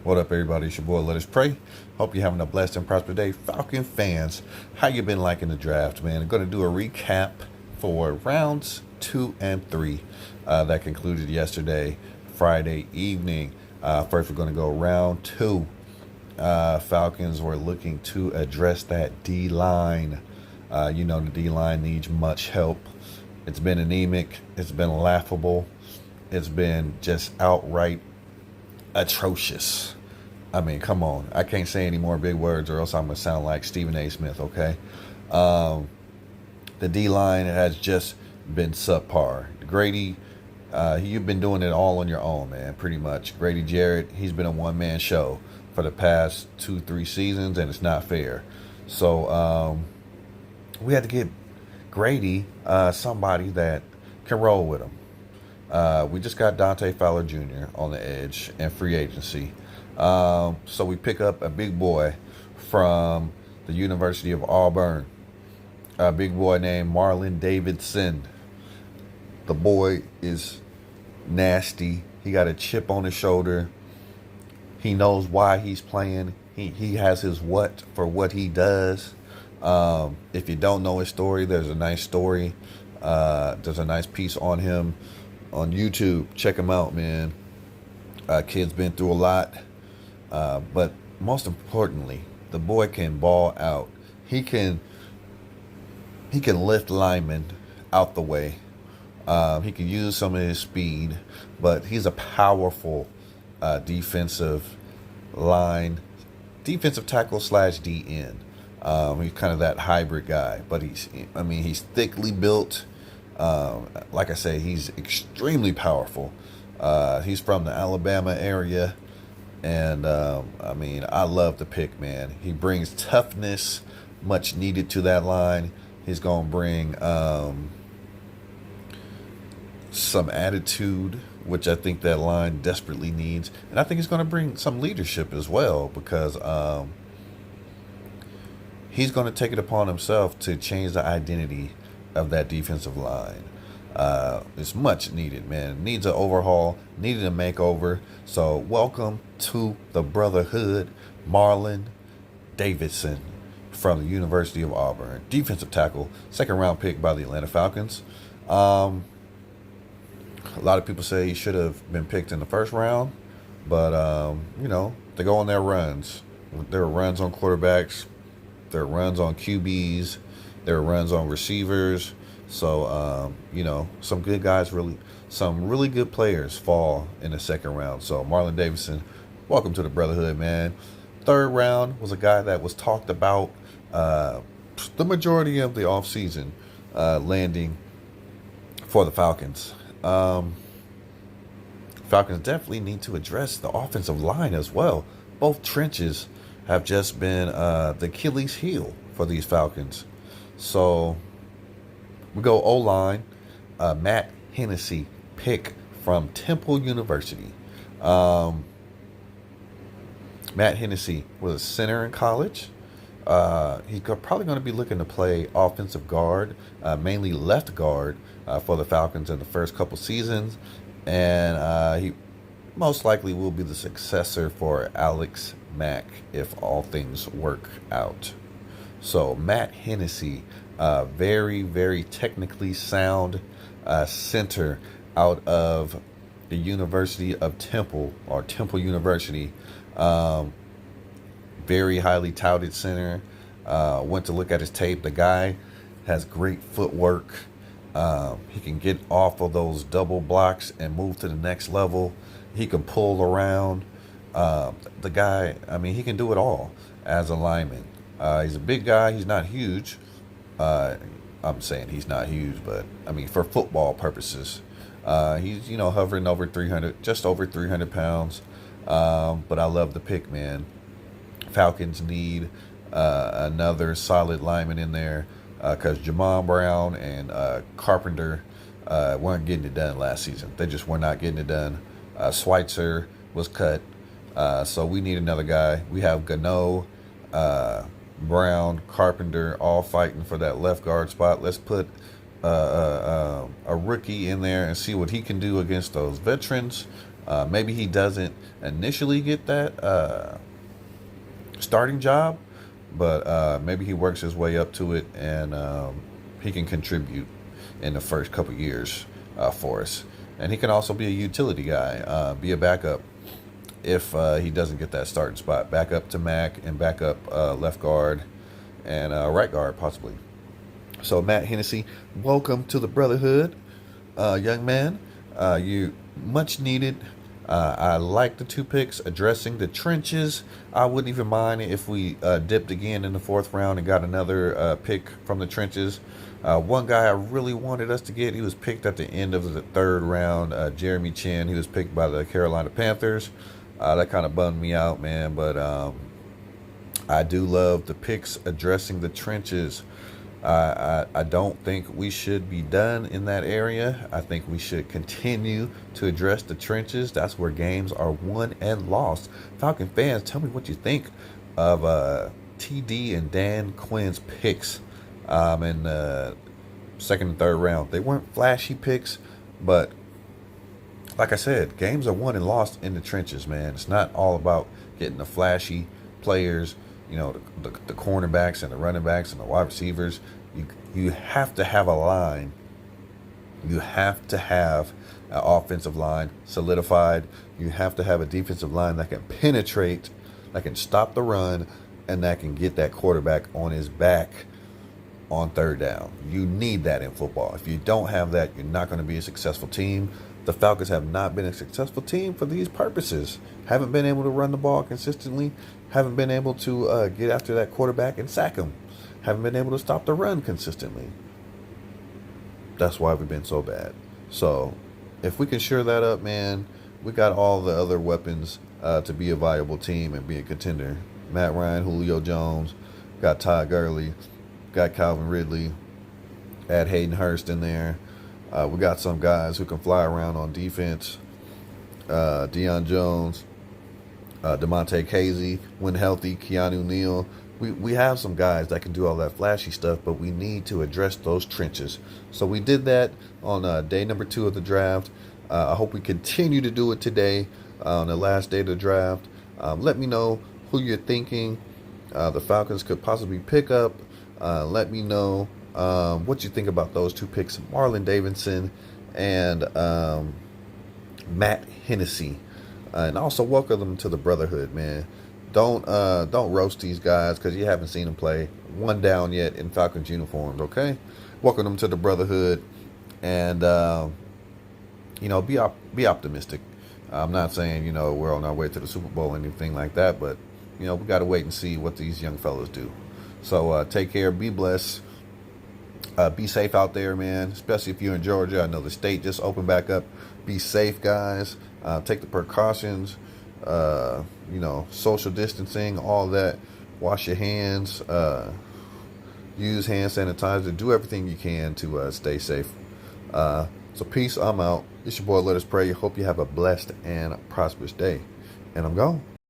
What up, everybody? It's your boy. Let us pray. Hope you're having a blessed and prosperous day. Falcon fans, how you been liking the draft, man? I'm going to do a recap for rounds 2 and 3 that concluded yesterday, Friday evening. First, we're going to go round 2. Falcons were looking to address that D-line. The D-line needs much help. It's been anemic. It's been laughable. It's been just outright atrocious. I mean, come on. I can't say any more big words or else I'm going to sound like Stephen A. Smith, okay? The D-line has just been subpar. Grady, you've been doing it all on your own, man, pretty much. Grady Jarrett, he's been a one-man show for the past 2-3 seasons, and it's not fair. So we had to get Grady somebody that can roll with him. We just got Dante Fowler Jr. on the edge and free agency. So we pick up a big boy from the University of Auburn, a big boy named Marlon Davidson. The boy is nasty. He got a chip on his shoulder. He knows why he's playing. He has his what for what he does. If you don't know his story, there's a nice story. There's a nice piece on him on YouTube. Check him out, man. Kid's been through a lot. But most importantly, the boy can ball out. He can lift linemen out the way. He can use some of his speed, but he's a powerful defensive tackle / DN. He's kind of that hybrid guy, but he's thickly built. Like I say, he's extremely powerful. He's from the Alabama area. And, I love the pick, man. He brings toughness, much needed to that line. He's going to bring some attitude, which I think that line desperately needs. And I think he's going to bring some leadership as well, because he's going to take it upon himself to change the identity of that defensive line. It's much needed, man. It needs an overhaul, needed a makeover. So welcome to the Brotherhood, Marlon Davidson from the University of Auburn, defensive tackle, second round pick by the Atlanta Falcons. A lot of people say he should have been picked in the first round, but they go on their runs. There are runs on quarterbacks, there are runs on QBs, there are runs on receivers. So, some good guys, some really good players fall in the second round. So, Marlon Davidson, welcome to the Brotherhood, man. Third round was a guy that was talked about the majority of the offseason, landing for the Falcons. Falcons definitely need to address the offensive line as well. Both trenches have just been the Achilles heel for these Falcons. So we go O-line, Matt Hennessy, pick from Temple University. Matt Hennessy was a center in college. He's probably going to be looking to play offensive guard, mainly left guard for the Falcons in the first couple seasons. And he most likely will be the successor for Alex Mack if all things work out. So Matt Hennessy, very, very technically sound center out of the University of Temple, or Temple University. Very highly touted center. Went to look at his tape. The guy has great footwork. He can get off of those double blocks and move to the next level. He can pull around. The guy, he can do it all as a lineman. He's a big guy. He's not huge. I'm saying he's not huge, but for football purposes, he's hovering over 300, just over 300 pounds. But I love the pick, man. Falcons need another solid lineman in there because Jamon Brown and Carpenter weren't getting it done last season. They just were not getting it done. Schweitzer was cut, so we need another guy. We have Gano, Brown, Carpenter, all fighting for that left guard spot. Let's put a rookie in there and see what he can do against those veterans. Maybe he doesn't, initially get that starting job, but maybe he works his way up to it, and he can contribute in the first couple years for us. And he can also be a utility guy, be a backup if he doesn't get that starting spot. Back up to Mac and back up left guard and right guard possibly. So Matt Hennessy, welcome to the Brotherhood, young man. You much needed. I like the 2 picks addressing the trenches. I wouldn't even mind if we dipped again in the 4th round and got another pick from the trenches. One guy I really wanted us to get, he was picked at the end of the 3rd round, Jeremy Chin. He was picked by the Carolina Panthers. That kind of bummed me out, man. But I do love the picks addressing the trenches. I don't think we should be done in that area. I think we should continue to address the trenches. That's where games are won and lost. Falcon fans, tell me what you think of TD and Dan Quinn's picks in the 2nd and 3rd round. They weren't flashy picks, but like I said, games are won and lost in the trenches, man. It's not all about getting the flashy players, you know, the cornerbacks and the running backs and the wide receivers. You have to have a line. You have to have an offensive line solidified. You have to have a defensive line that can penetrate, that can stop the run, and that can get that quarterback on his back on 3rd down. You need that in football. If you don't have that, you're not going to be a successful team. The Falcons have not been a successful team for these purposes. Haven't been able to run the ball consistently. Haven't been able to get after that quarterback and sack him. Haven't been able to stop the run consistently. That's why we've been so bad. So if we can shore that up, man, we got all the other weapons to be a viable team and be a contender. Matt Ryan, Julio Jones, got Todd Gurley, got Calvin Ridley, add Hayden Hurst in there. We got some guys who can fly around on defense. Deion Jones, DeMonte Casey, when healthy, Keanu Neal. We have some guys that can do all that flashy stuff, but we need to address those trenches. So we did that on day number 2 of the draft. I hope we continue to do it today on the last day of the draft. Let me know who you're thinking the Falcons could possibly pick up. Let me know what you think about those 2 picks, Marlon Davidson and Matt Hennessy. And also welcome them to the Brotherhood, man. Don't roast these guys because you haven't seen them play one down yet in Falcons uniforms, okay? Welcome them to the Brotherhood, and be optimistic. I'm not saying we're on our way to the Super Bowl or anything like that, but we got to wait and see what these young fellas do. So take care, be blessed, be safe out there, man. Especially if you're in Georgia. I know the state just opened back up. Be safe, guys. Take the precautions. Social distancing, all that. Wash your hands. Use hand sanitizer. Do everything you can to stay safe. So peace. I'm out. It's your boy. Let us pray. Hope you have a blessed and prosperous day. And I'm gone.